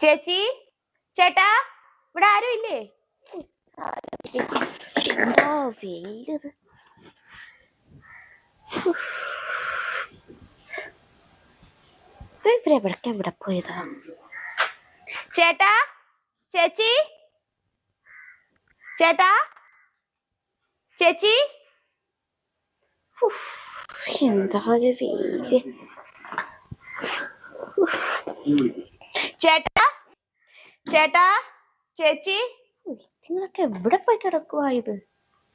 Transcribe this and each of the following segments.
ചേച്ചി, ചേട്ടാ, ഇവിടെ ആരും ഇല്ലേ? എന്താ വെയിലത്. ഇവിടെ പോയതാ? ചേട്ടാ, ചേച്ചി, ചേട്ടാ, ചേച്ചി, എന്താ ഒരു വെയില്. ചേട്ടാ, ചേട്ടാ, ചേച്ചി, നിങ്ങളൊക്കെ എവിടെ പോയി കിടക്കുവാ? ഇത്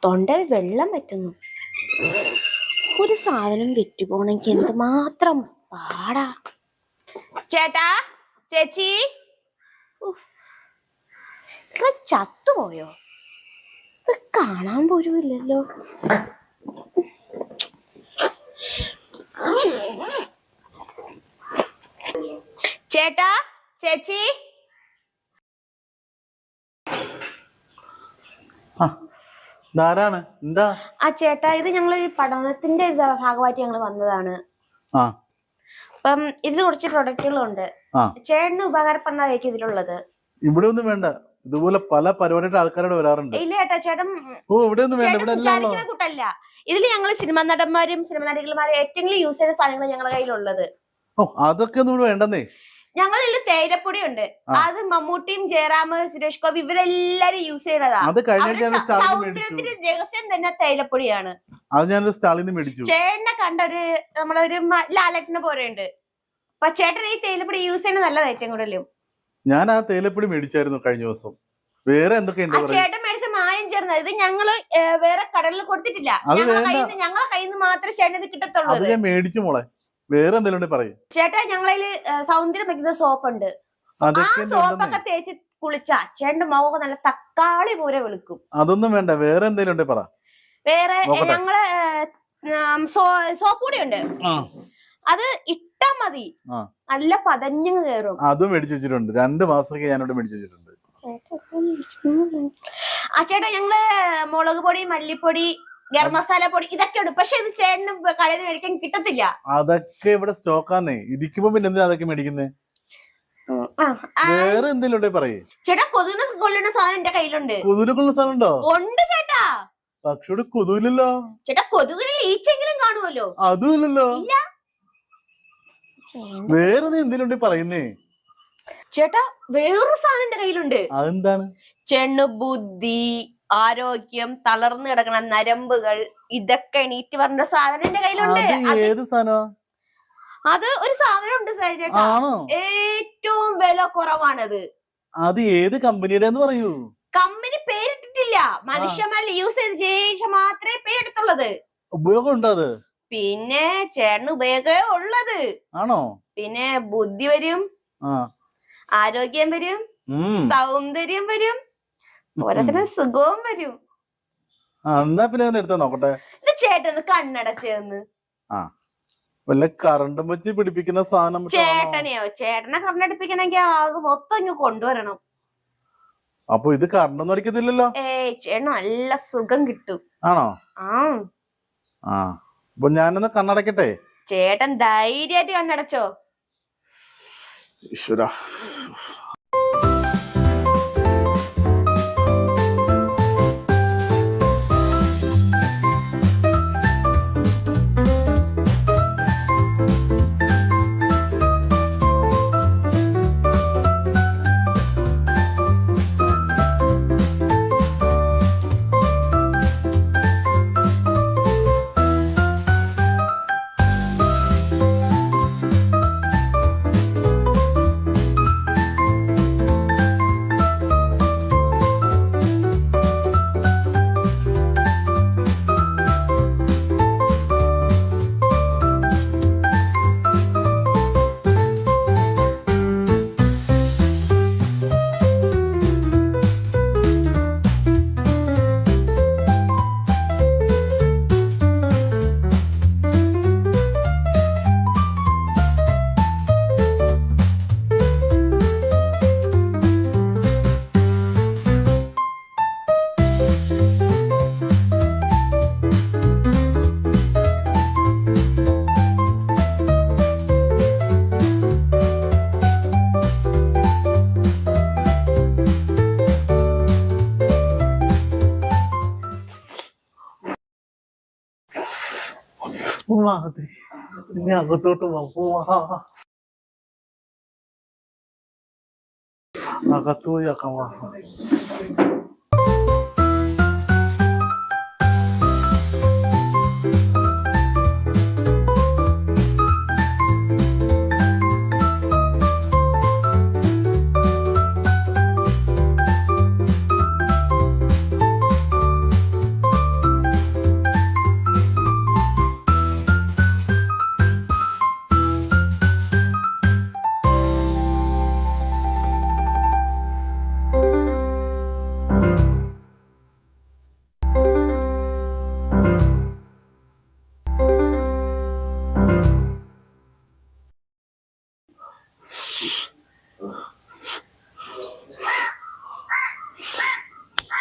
തൊണ്ടയിൽ വെള്ളം പറ്റുന്നു. ഒരു സാധനം വിറ്റുപോണെങ്കിൽ എന്തുമാത്രം പാടാ. ചേട്ടാ, ചേച്ചി, ചത്തുപോയോ? ഇത് കാണാൻ പോലും ഇല്ലല്ലോ. ചേട്ടാ, ചേച്ചി, എന്താ? ആ ചേട്ടാ, ഇത് ഞങ്ങളൊരു പഠനത്തിന്റെ ഭാഗമായിട്ട് ഞങ്ങൾ വന്നതാണ്. അപ്പം ഇതിൽ കുറച്ച് പ്രൊഡക്റ്റുകളുണ്ട്. ചേട്ടന് ഉപകാരപ്പെടുന്നതായിരിക്കും ഇതിലുള്ളത്. ഇവിടെ ഒന്നും വേണ്ട, ഇതുപോലെ പല പരിപാടിയുടെ ആൾക്കാരോട് വരാറുണ്ട്. ഇല്ല ചേട്ടാ, ചേട്ടൻ കൂട്ടല്ല. ഇതിൽ ഞങ്ങൾ സിനിമാ നടന്മാരും സിനിമാ നടികളുമാരും ഏറ്റവും യൂസ് ചെയ്യുന്ന സാധനങ്ങൾ ഞങ്ങളുടെ കയ്യിലുള്ളത്. അതൊക്കെ ഒന്നും വേണ്ടെന്നേ. ഞങ്ങളിൽ തേയിലപ്പൊടി ഉണ്ട്. അത് മമ്മൂട്ടിയും ജയറാം, സുരേഷ് ഗോപി ഇവരെല്ലാരും യൂസ് ചെയ്തതാ. സൗന്ദര്യത്തിന്റെ രഹസ്യം തന്നെ തേയിലപ്പൊടിയാണ്. ചേട്ടനെ കണ്ടൊരു നമ്മളൊരു ലാലേട്ടനെ പോലെ ഉണ്ട്. അപ്പൊ ചേട്ടൻ ഈ തേയിലപ്പൊടി യൂസ് ചെയ്യുന്നത് നല്ലതാ ഏറ്റവും കൂടുതലും. ഞാൻ ആ തേയിലപ്പൊടി മേടിച്ചായിരുന്നു കഴിഞ്ഞ ദിവസം. വേറെ എന്തൊക്കെയുണ്ട്? ചേട്ടൻ മേടിച്ച മായം ചേർന്നത്. ഇത് ഞങ്ങള് വേറെ കടലിൽ കൊടുത്തിട്ടില്ല. ഞങ്ങളെ കയ്യിൽ നിന്ന് മാത്രമേ ചേട്ടൻ ഇത് കിട്ടത്തുള്ളൂ. ഞാൻ മേടിച്ചു മോളെ. വേറെ എന്തെങ്കിലും പറയും ചേട്ടാ. ഞങ്ങളതില് സൗന്ദര്യം വെക്കുന്ന സോപ്പ് ഉണ്ട്. ആ സോപ്പൊക്കെ തേച്ച് കുളിച്ചാ ചേട്ടന്റെ മുഖം നല്ല തക്കാളി പോലെ വെളുക്കും. അതൊന്നും വേണ്ട, വേറെ എന്തെങ്കിലും പറ. വേറെ ഞങ്ങള് സോപ്പ് കൂടി ഉണ്ട്. അത് ഇട്ടാ മതി, നല്ല പതഞ്ഞു കയറും. അതും മേടിച്ചു വെച്ചിട്ടുണ്ട്. 2 മാസമൊക്കെ ഞാനിവിടെ മേടിച്ചു വെച്ചിട്ടുണ്ട്. ആ ചേട്ടാ, ഞങ്ങള് മുളക് പൊടി, മല്ലിപ്പൊടി, ഗരം മസാല പൊടി ഇതൊക്കെ ഉണ്ട്. പക്ഷെ ഇത് ചേട്ടന് കടയിൽ മേടിക്കാൻ കിട്ടത്തില്ല. അതൊക്കെ ഇവിടെ സ്റ്റോക്കാന്നേ. ഇരിക്കുമ്പോ പിന്നെ എന്തിനാ അതൊക്കെ മേടിക്കുന്നേ? വേറെ എന്തെങ്കിലും പറയേ ചേട്ടാ. കൊതുകിനെ കൊല്ലുന്ന സാധനം എന്റെ കയ്യിലുണ്ട്. കൊതുകിനെ കൊല്ലുന്ന സാധനം ഉണ്ടോ? ഉണ്ട് ചേട്ടാ. പക്ഷെ ഇവിടെ കൊതുകില്ലല്ലോ. ചേട്ടാ, കൊതുകിന് ഈച്ചെങ്കിലും കാണുമല്ലോ. അതും ഇല്ലല്ലോ. വേറെ എന്തെങ്കിലും പറയുന്നേ? ചേട്ടാ, വേറൊരു സാധനം എന്റെ കയ്യിലുണ്ട്. അതെന്താണ്? ചെണ്ണു ബുദ്ധി, ആരോഗ്യം, തളർന്നു കിടക്കണ നരമ്പുകൾ, ഇതൊക്കെ എണീറ്റ് പറഞ്ഞ സാധനം എന്റെ കയ്യിലുണ്ട്. ഏത് സാധനമാ അത്? ഒരു സാധനം ഉണ്ട് ചേട്ടാ, ഏറ്റവും വില കുറവാണത്. അത് ഏത് കമ്പനിയുടെ പറയൂ? കമ്പനി പേരിട്ടിട്ടില്ല. മനുഷ്യന്മാരിൽ യൂസ് ചെയ്ത ശേഷം മാത്രമേ പേരെടുത്തുള്ളത്. ഉപയോഗം ഉണ്ടോ അത്? പിന്നെ ചേട്ടന് ഉപയോഗമേ ഉള്ളത്. ആണോ? പിന്നെ ബുദ്ധി വരും, ആരോഗ്യം വരും, സൗന്ദര്യം വരും, ഓരോരുത്തരും സുഖവും വരും. എന്നാ പിന്നെ ഒന്ന് എടുത്താ നോക്കട്ടെ. ഇത് ചേട്ടന് കണ്ണടച്ചേന്ന്. വല്ല കറണ്ടും വെച്ച് പിടിപ്പിക്കുന്ന സാധനം. ചേട്ടനെയോ? ചേട്ടനെ കണ്ണടപ്പിക്കണമെങ്കിൽ അത് മൊത്തം ഇങ്ങ് കൊണ്ടുവരണം. അപ്പൊ ഇത് കറണ്ടൊന്നും അടിക്കത്തില്ലല്ലോ. ചേട്ടന് നല്ല സുഖം കിട്ടും. ആണോ? അപ്പൊ ഞാനൊന്ന് കണ്ണടക്കട്ടെ. ചേട്ടൻ ധൈര്യമായിട്ട് കണ്ണടച്ചോ. ഈശ്വരാ. മതി ഇനി അകത്തോട്ട് പോവാ. അകത്ത് പോയി ആക്കാം.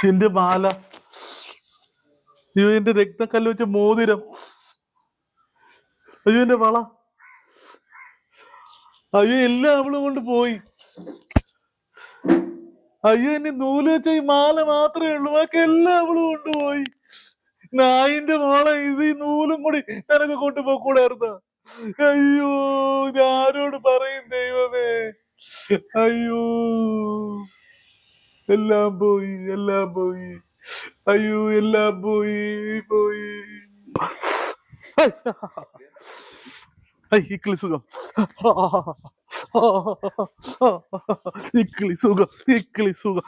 എന്റെ മാല, അയ്യോ എന്റെ രക്തക്കല്ല് വെച്ച മോതിരം, അയ്യോ എന്റെ വള, അയ്യോ എല്ലാം അവള് കൊണ്ട് പോയി. അയ്യോ എന്നെ നൂല് വെച്ച ഈ മാല മാത്രമേ ഉള്ളൂ, ബാക്കി എല്ലാം അവള് കൊണ്ടുപോയി. നായിന്റെ മോളെ, ഇത് ഈ നൂലും കൂടി നിനക്ക് കൊണ്ടുപോകൂടായിരുന്ന? അയ്യോ ഞാനോട് പറയും ദൈവമേ. അയ്യോ എല്ലാം പോയി, എല്ലാം പോയി. അയ്യോ എല്ലാം പോയി പോയി. ഇക്കിളി സുഖം, ഇക്കിളി സുഖം, ഇക്കിളി സുഖം.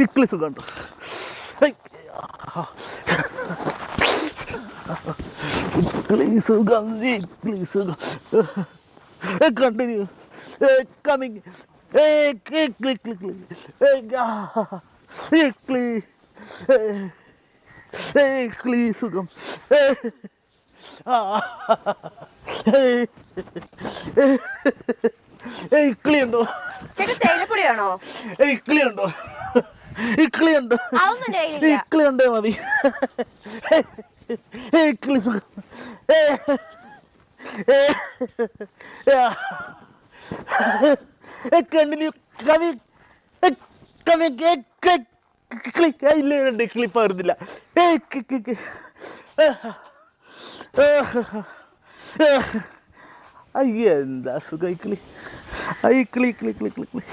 ഇക്കിളി സുഖം ഉണ്ടോ? ഇക്കിളി സുഖം, ഇക്കിളി സുഖം. Continue. Coming. Click, click, click, click. Click, സുഖം. ഇക്കിളി ഉണ്ടോ? തേയിലപ്പൊടിയാണോ? ഇക്കിളി ഉണ്ടോ? ഇക്കിളി ഉണ്ടോ? ഇക്കിളി ഉണ്ടേ മതി. ഇക്കിളി സുഖം. Continue. ക്ലിപ്പായിരുന്നില്ല. അയ്യ എന്താ സുഖം. ഇക്കിളി, ഇക്കിളി, ഇക്കിളി, ഇക്കിളി, ഇക്കിളി, ഇക്കിളി.